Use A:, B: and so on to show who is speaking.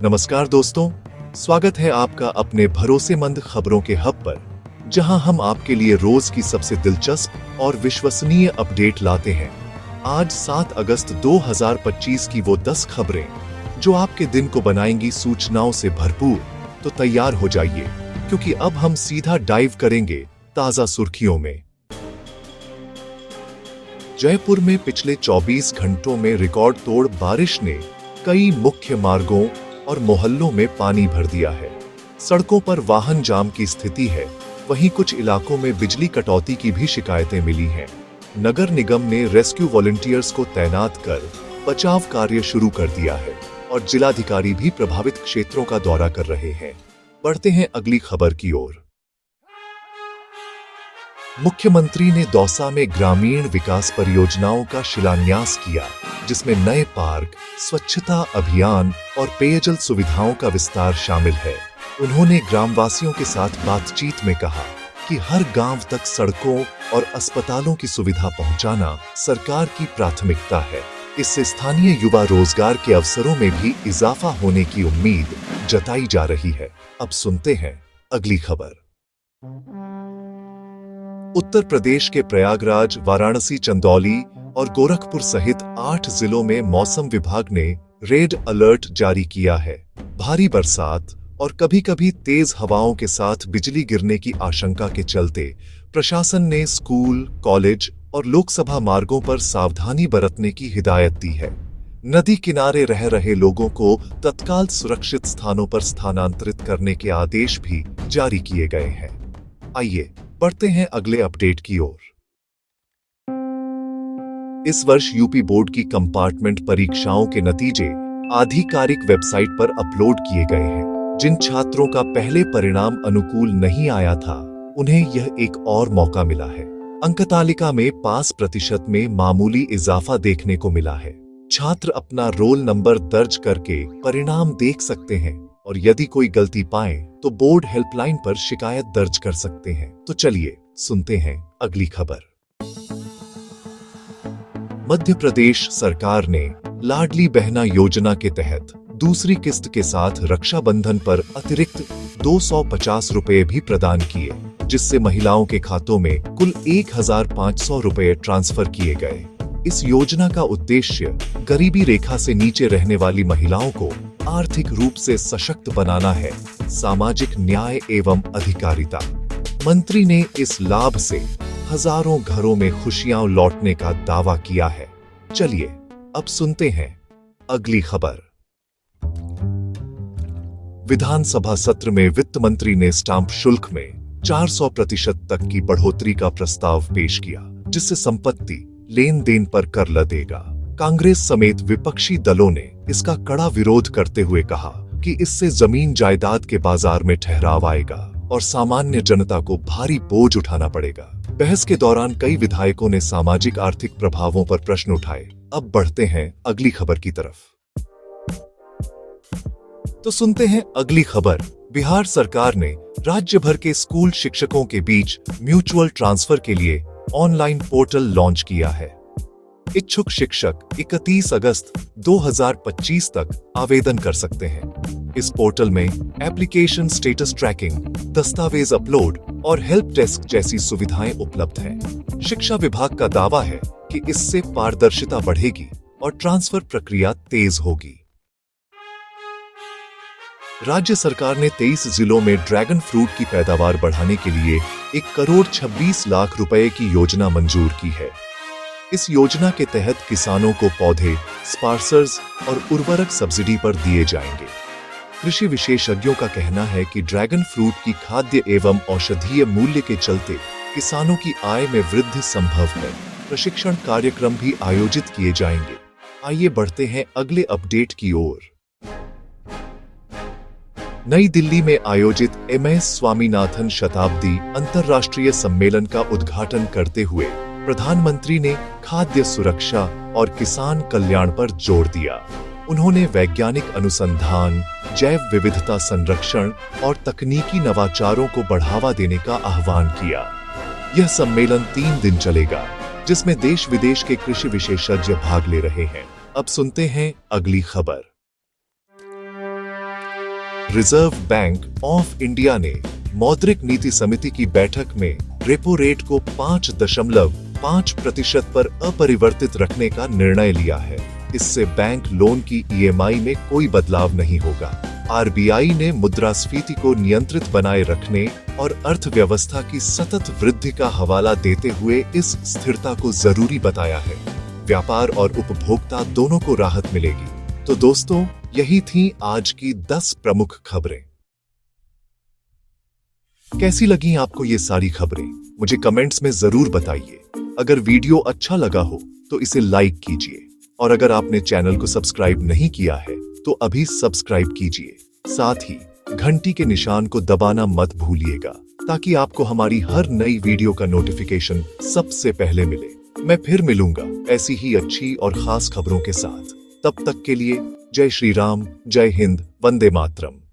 A: नमस्कार दोस्तों, स्वागत है आपका अपने भरोसेमंद खबरों के हब पर, जहां हम आपके लिए रोज की सबसे दिलचस्प और विश्वसनीय अपडेट लाते हैं। आज 7 अगस्त 2025 की वो 10 खबरें जो आपके दिन को बनाएंगी सूचनाओं से भरपूर। तो तैयार हो जाइए, क्योंकि अब हम सीधा डाइव करेंगे ताजा सुर्खियों में। जयपुर में पिछले 24 घंटों में रिकॉर्ड तोड़ बारिश ने कई मुख्य मार्गों और मोहल्लों में पानी भर दिया है। सड़कों पर वाहन जाम की स्थिति है, वहीं कुछ इलाकों में बिजली कटौती की भी शिकायतें मिली हैं। नगर निगम ने रेस्क्यू वॉलंटियर्स को तैनात कर बचाव कार्य शुरू कर दिया है और जिलाधिकारी भी प्रभावित क्षेत्रों का दौरा कर रहे हैं। बढ़ते हैं अगली खबर की ओर। मुख्यमंत्री ने दौसा में ग्रामीण विकास परियोजनाओं का शिलान्यास किया, जिसमें नए पार्क, स्वच्छता अभियान और पेयजल सुविधाओं का विस्तार शामिल है। उन्होंने ग्रामवासियों के साथ बातचीत में कहा कि हर गांव तक सड़कों और अस्पतालों की सुविधा पहुंचाना सरकार की प्राथमिकता है। इससे स्थानीय युवा रोजगार के अवसरों में भी इजाफा होने की उम्मीद जताई जा रही है। अब सुनते हैं अगली खबर। उत्तर प्रदेश के प्रयागराज, वाराणसी, चंदौली और गोरखपुर सहित 8 जिलों में मौसम विभाग ने रेड अलर्ट जारी किया है। भारी बरसात और कभी-कभी तेज हवाओं के साथ बिजली गिरने की आशंका के चलते प्रशासन ने स्कूल, कॉलेज और लोकसभा मार्गों पर सावधानी बरतने की हिदायत दी है। नदी किनारे रह रहे लोगों को तत्काल सुरक्षित स्थानों पर स्थानांतरित करने के आदेश भी जारी किए गए हैं। आइए बढ़ते हैं अगले अपडेट की ओर। इस वर्ष यूपी बोर्ड की कंपार्टमेंट परीक्षाओं के नतीजे आधिकारिक वेबसाइट पर अपलोड किए गए हैं। जिन छात्रों का पहले परिणाम अनुकूल नहीं आया था, उन्हें यह एक और मौका मिला है। अंकतालिका में पास प्रतिशत में मामूली इजाफा देखने को मिला है। छात्र अपना रोल नंबर दर्ज करके परिणाम देख सकते हैं और यदि कोई गलती पाए तो बोर्ड हेल्पलाइन पर शिकायत दर्ज कर सकते हैं। तो चलिए सुनते हैं अगली खबर। मध्य प्रदेश सरकार ने लाडली बहना योजना के तहत दूसरी किस्त के साथ रक्षाबंधन पर अतिरिक्त 250 रुपए भी प्रदान किए, जिससे महिलाओं के खातों में कुल 1500 रुपए ट्रांसफर किए गए। इस योजना का उद्देश्य गरीबी रेखा से नीचे रहने वाली महिलाओं को आर्थिक रूप से सशक्त बनाना है। सामाजिक न्याय एवं अधिकारिता मंत्री ने इस लाभ से हजारों घरों में खुशियां लौटने का दावा किया है। चलिए अब सुनते हैं अगली खबर। विधानसभा सत्र में वित्त मंत्री ने स्टाम्प शुल्क में 400% तक की बढ़ोतरी का प्रस्ताव पेश किया, जिससे संपत्ति लेन देन पर कर लगेगा। कांग्रेस समेत विपक्षी दलों ने इसका कड़ा विरोध करते हुए कहा कि इससे जमीन जायदाद के बाजार में ठहराव आएगा और सामान्य जनता को भारी बोझ उठाना पड़ेगा। बहस के दौरान कई विधायकों ने सामाजिक आर्थिक प्रभावों पर प्रश्न उठाए। अब बढ़ते हैं अगली खबर की तरफ। तो सुनते हैं अगली खबर। बिहार सरकार ने राज्य भर के स्कूल शिक्षकों के बीच म्यूचुअल ट्रांसफर के लिए ऑनलाइन पोर्टल लॉन्च किया है। इच्छुक शिक्षक 31 अगस्त 2025 तक आवेदन कर सकते हैं। इस पोर्टल में एप्लीकेशन स्टेटस ट्रैकिंग, दस्तावेज अपलोड और हेल्प डेस्क जैसी सुविधाएं उपलब्ध हैं। शिक्षा विभाग का दावा है कि इससे पारदर्शिता बढ़ेगी और ट्रांसफर प्रक्रिया तेज होगी। राज्य सरकार ने 23 जिलों में ड्रैगन फ्रूट की पैदावार बढ़ाने के लिए 1 करोड़ 26 लाख रुपए की योजना मंजूर की है। इस योजना के तहत किसानों को पौधे, स्पार्सर्स और उर्वरक सब्सिडी पर दिए जाएंगे। कृषि विशेषज्ञों का कहना है कि ड्रैगन फ्रूट की खाद्य एवं औषधीय मूल्य के चलते किसानों की आय में वृद्धि संभव है। प्रशिक्षण कार्यक्रम भी आयोजित किए जाएंगे। आइए बढ़ते हैं अगले अपडेट की ओर। नई दिल्ली में आयोजित MS स्वामीनाथन शताब्दी अंतर्राष्ट्रीय सम्मेलन का उद्घाटन करते हुए प्रधानमंत्री ने खाद्य सुरक्षा और किसान कल्याण पर जोर दिया। उन्होंने वैज्ञानिक अनुसंधान, जैव विविधता संरक्षण और तकनीकी नवाचारों को बढ़ावा देने का आह्वान किया। यह सम्मेलन 3 दिन चलेगा, जिसमें देश विदेश के कृषि विशेषज्ञ भाग ले रहे हैं। अब सुनते हैं अगली खबर। रिजर्व बैंक ऑफ इंडिया ने मौद्रिक नीति समिति की बैठक में रेपो रेट को 5.5% पर अपरिवर्तित रखने का निर्णय लिया है। इससे बैंक लोन की ईएमआई में कोई बदलाव नहीं होगा। आरबीआई ने मुद्रास्फीति को नियंत्रित बनाए रखने और अर्थव्यवस्था की सतत वृद्धि का हवाला देते हुए इस स्थिरता को जरूरी बताया है। व्यापार और उपभोक्ता दोनों को राहत मिलेगी। तो दोस्तों, यही थी आज की 10 प्रमुख खबरें। कैसी लगी आपको ये सारी खबरें? मुझे कमेंट्स में जरूर बताइए। अगर वीडियो अच्छा लगा हो तो इसे लाइक कीजिए और अगर आपने चैनल को सब्सक्राइब नहीं किया है तो अभी सब्सक्राइब कीजिए। साथ ही घंटी के निशान को दबाना मत भूलिएगा ताकि आपको हमारी हर नई वीडियो का नोटिफिकेशन सबसे पहले मिले। मैं फिर मिलूंगा ऐसी ही अच्छी और खास खबरों के साथ। तब तक के लिए जय श्री राम, जय हिंद, वंदे मातरम।